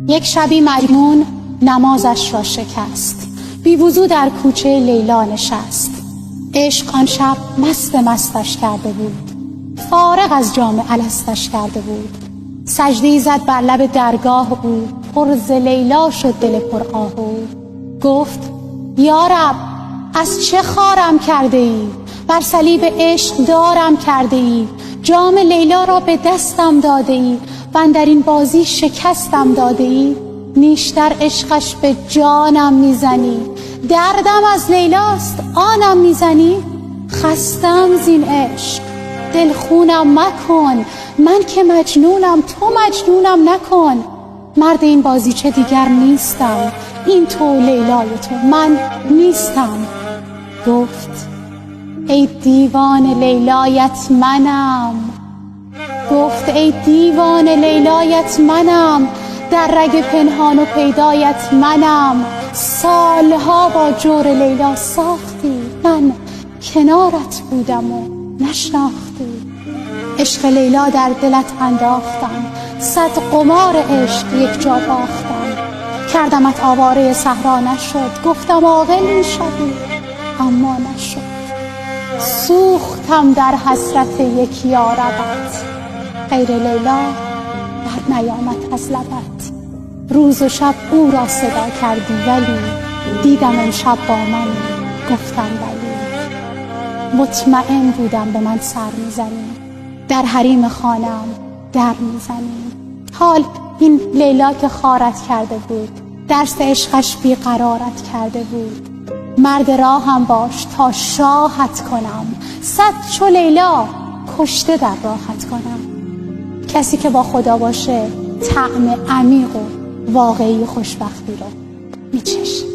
یک شبی مجنون نمازش را شکست، بی وضو در کوچه لیلا نشست. عشق آن شب مستش کرده بود، فارغ از جام الستش کرده بود. سجده‌ای زد بر لب درگاه او، پر ز لیلا شد دل پر آه او. گفت یا رب از چه خارم کرده ای؟ بر صلیب عشق دارم کرده ای. جام لیلا را به دستم داده ای و اندر این بازی شکستم داده ای. نیشتر عشقش به جانم میزنی، دردم از لیلاست آنم میزنی. خستم زین عشق دلخونم مکن، من که مجنونم تو مجنونم نکن. مرد این بازیچه دیگر نیستم، این تو لیلای تو من نیستم. گفت ای دیوان لیلایت منم، گفت ای دیوان لیلایت منم، در رگ پنهان و پیدایت منم. سالها با جور لیلا ساختی، من کنارت بودم و نشناختی. عشق لیلا در دلت انداختم، صد قمار عشق یک جا باختم. کردمت آواره صحرا نشد، گفتم عاقل میشوی اما نشد. سوختم در حسرت یک یاربت، غیر لیلا در نیامد از لبت. روز و شب او را صدا کردی ولی دیدم امشب با من گفتم ولی. مطمئن بودم به من سر میزنی، در حریم خانم در میزنی. حال این لیلا که خارت کرده بود، درس عشقش بیقرارت کرده بود. مرد راهم باش تا شاهت کنم، صد چو لیلا کشته در راحت کنم. کسی که با خدا باشه طعم عمیق و واقعی خوشبختی رو میچشه.